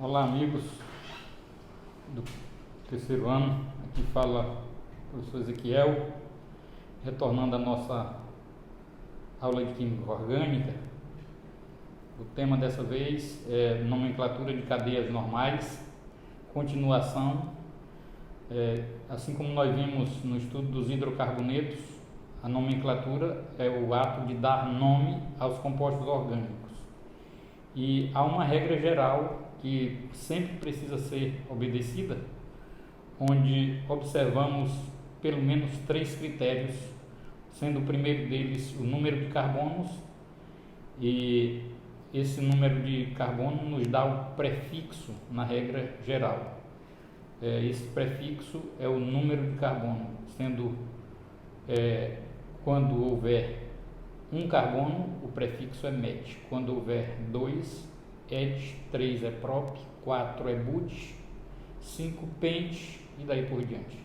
Olá, amigos do terceiro ano. Aqui fala o professor Ezequiel, retornando à nossa aula de Química Orgânica. O tema dessa vez é nomenclatura de cadeias normais, continuação. Assim como nós vimos no estudo dos hidrocarbonetos, a nomenclatura é o ato de dar nome aos compostos orgânicos. E há uma regra geral que sempre precisa ser obedecida, onde observamos pelo menos 3 critérios, sendo o primeiro deles o número de carbonos, e esse número de carbono nos dá o prefixo na regra geral. Esse prefixo é o número de carbono, sendo quando houver um carbono, o prefixo é met. Quando houver 2, et, 3 é prop, 4 é but, 5 pent e daí por diante.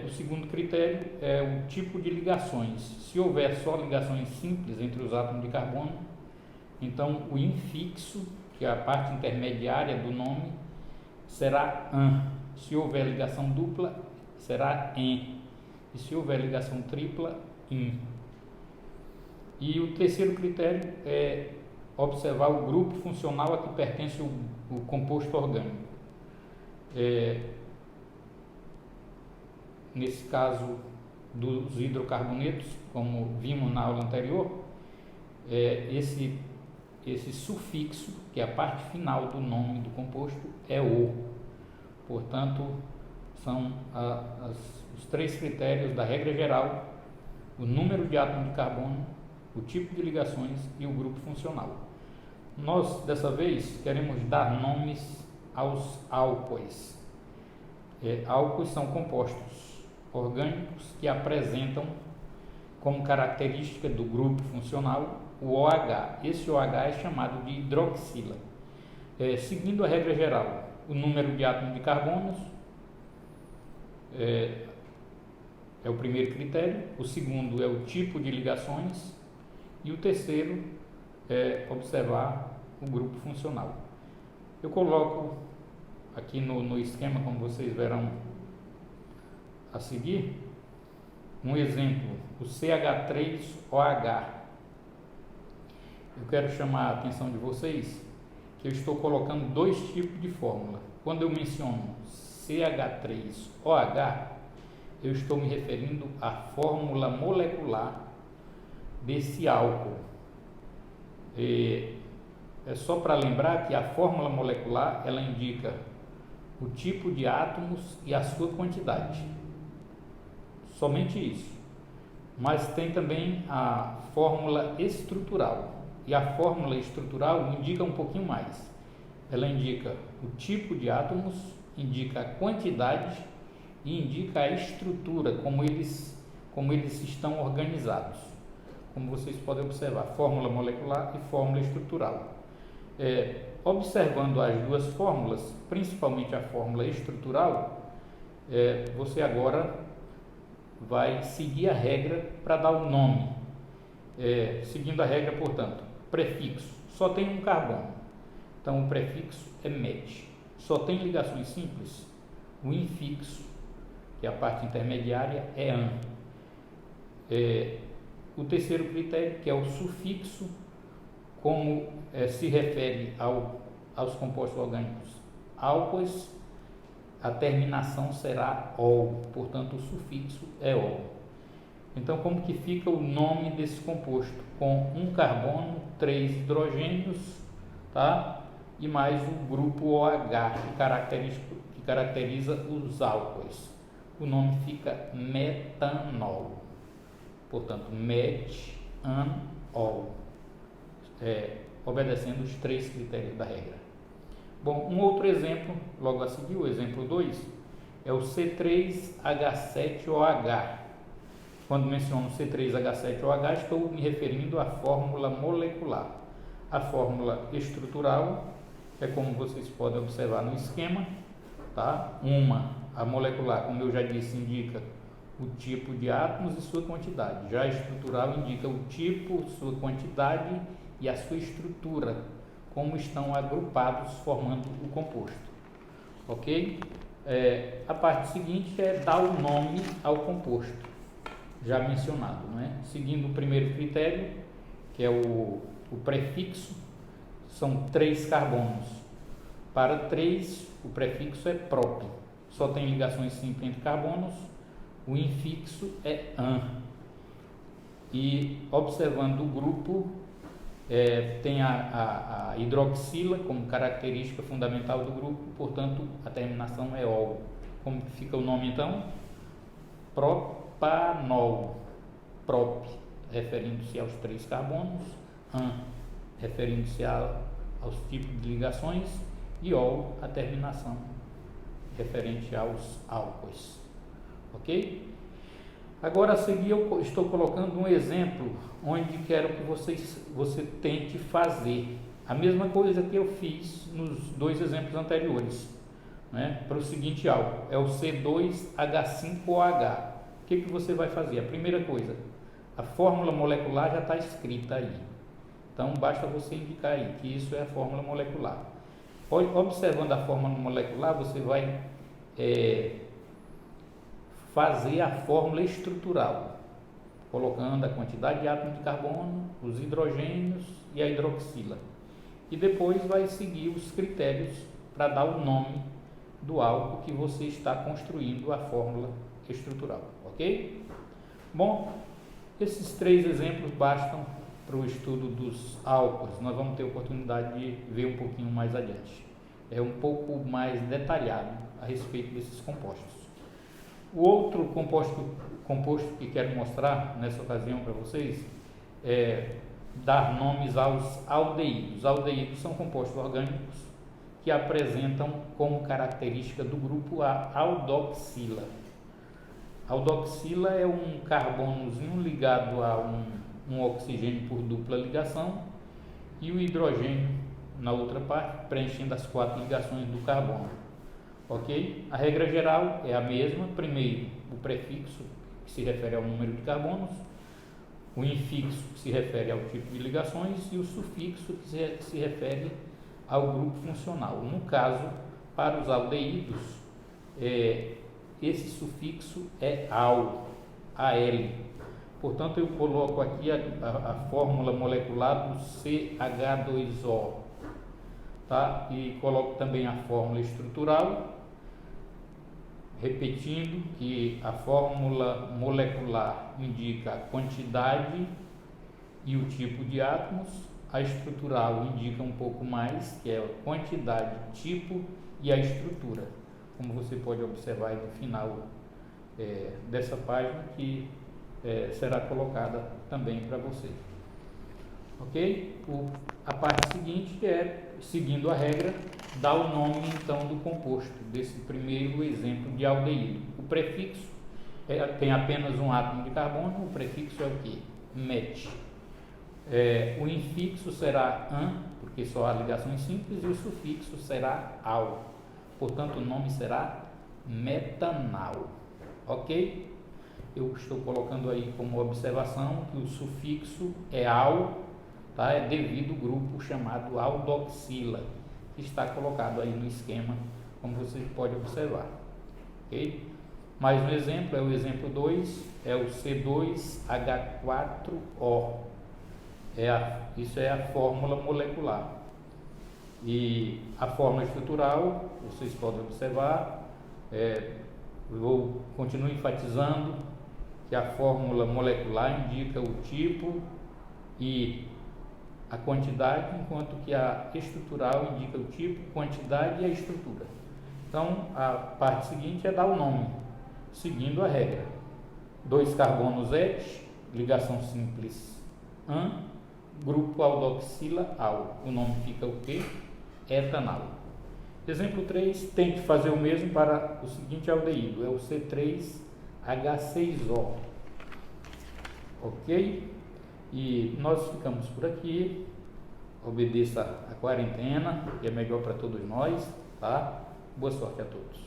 O segundo critério é o tipo de ligações. Se houver só ligações simples entre os átomos de carbono, então o infixo, que é a parte intermediária do nome, será an. Se houver ligação dupla, será en. E se houver ligação tripla, in. E o terceiro critério é observar o grupo funcional a que pertence o composto orgânico. Nesse caso dos hidrocarbonetos, como vimos na aula anterior, esse sufixo, que é a parte final do nome do composto, é o. Portanto, são os 3 critérios da regra geral: o número de átomos de carbono, o tipo de ligações e o grupo funcional. Nós, dessa vez, queremos dar nomes aos álcoois. Álcoois são compostos orgânicos que apresentam como característica do grupo funcional o OH. Esse OH é chamado de hidroxila. Seguindo a regra geral, o número de átomos de carbonos é o primeiro critério, o segundo é o tipo de ligações e o terceiro é observar o grupo funcional. Eu coloco aqui no esquema, como vocês verão a seguir, um exemplo, o CH3OH. Eu quero chamar a atenção de vocês que eu estou colocando 2 tipos de fórmula. Quando eu menciono CH3OH, eu estou me referindo à fórmula molecular desse álcool. É só para lembrar que a fórmula molecular ela indica o tipo de átomos e a sua quantidade. Somente isso. Mas tem também a fórmula estrutural. E a fórmula estrutural indica um pouquinho mais. Ela indica o tipo de átomos, indica a quantidade e indica a estrutura, como eles estão organizados. Como vocês podem observar, fórmula molecular e fórmula estrutural. Observando as duas fórmulas, principalmente a fórmula estrutural, você agora vai seguir a regra para dar o nome. Seguindo a regra, portanto, prefixo, só tem um carbono, então o prefixo é met. Só tem ligações simples, o infixo, que é a parte intermediária, é an. O terceiro critério, que é o sufixo, como se refere aos compostos orgânicos álcoois, a terminação será ol, portanto o sufixo é ol. Então, como que fica o nome desse composto? Com um carbono, 3 hidrogênios, tá? E mais o grupo OH, que caracteriza os álcoois. O nome fica metanol. Portanto, metanol, obedecendo os 3 critérios da regra. Bom, um outro exemplo, logo a seguir, o exemplo 2, é o C3H7OH. Quando menciono C3H7OH, estou me referindo à fórmula molecular. A fórmula estrutural é como vocês podem observar no esquema, tá? A molecular, como eu já disse, indica o tipo de átomos e sua quantidade. Já a estrutural indica o tipo, sua quantidade e a sua estrutura, como estão agrupados formando o composto, ok? A parte seguinte é dar o nome ao composto, já mencionado, não é? Seguindo o primeiro critério, que é o prefixo, são 3 carbonos. Para 3, o prefixo é prop, só tem ligações simples entre carbonos, o infixo é an. E observando o grupo, tem a hidroxila como característica fundamental do grupo, portanto a terminação é ol. Como fica o nome então? Propanol. Prop, referindo-se aos 3 carbonos, an, referindo-se aos tipos de ligações, e ol, a terminação referente aos álcoois. Ok? Agora a seguir eu estou colocando um exemplo onde quero que você tente fazer a mesma coisa que eu fiz nos 2 exemplos anteriores, né? Para o seguinte álcool, é o C2H5OH. O que você vai fazer? A primeira coisa, a fórmula molecular já está escrita aí, então basta você indicar aí que isso é a fórmula molecular. Observando a fórmula molecular, você vai fazer a fórmula estrutural, colocando a quantidade de átomos de carbono, os hidrogênios e a hidroxila. E depois vai seguir os critérios para dar o nome do álcool que você está construindo a fórmula estrutural, ok? Bom, esses 3 exemplos bastam para o estudo dos álcools. Nós vamos ter oportunidade de ver um pouquinho mais adiante. É um pouco mais detalhado a respeito desses compostos. O outro composto que quero mostrar nessa ocasião para vocês é dar nomes aos aldeídos. Aldeídos são compostos orgânicos que apresentam como característica do grupo a aldoxila. A aldoxila é um carbonozinho ligado a um oxigênio por dupla ligação e o hidrogênio na outra parte preenchendo as 4 ligações do carbono. Ok? A regra geral é a mesma. Primeiro, o prefixo, que se refere ao número de carbonos, o infixo, que se refere ao tipo de ligações, e o sufixo, que se refere ao grupo funcional. No caso, para os aldeídos, esse sufixo é AL. Portanto, eu coloco aqui a fórmula molecular do CH2O, tá? E coloco também a fórmula estrutural, repetindo que a fórmula molecular indica a quantidade e o tipo de átomos, a estrutural indica um pouco mais, que é a quantidade, tipo e a estrutura, como você pode observar aí no final dessa página, que será colocada também para você. Ok? A parte seguinte é, seguindo a regra, dar o nome então do composto, desse primeiro exemplo de aldeído. O prefixo tem apenas um átomo de carbono, o prefixo é o que? Met. O infixo será an, porque só há ligações simples, e o sufixo será al. Portanto, o nome será metanal. Ok? Eu estou colocando aí como observação que o sufixo é al, tá? É devido ao grupo chamado aldoxila, que está colocado aí no esquema, como você pode observar. Ok? Mais um exemplo, é o exemplo 2, é o C2H4O. Isso é a fórmula molecular. E a fórmula estrutural, vocês podem observar, continuo enfatizando que a fórmula molecular indica o tipo e a quantidade, enquanto que a estrutural indica o tipo, quantidade e a estrutura. Então, a parte seguinte é dar o nome, seguindo a regra. 2 carbonos et, ligação simples an, grupo aldoxila al. O nome fica o quê? Etanal. Exemplo 3, tente fazer o mesmo para o seguinte aldeído, é o C3H6O. Ok? E nós ficamos por aqui. Obedeça a quarentena, que é melhor para todos nós, tá? Boa sorte a todos.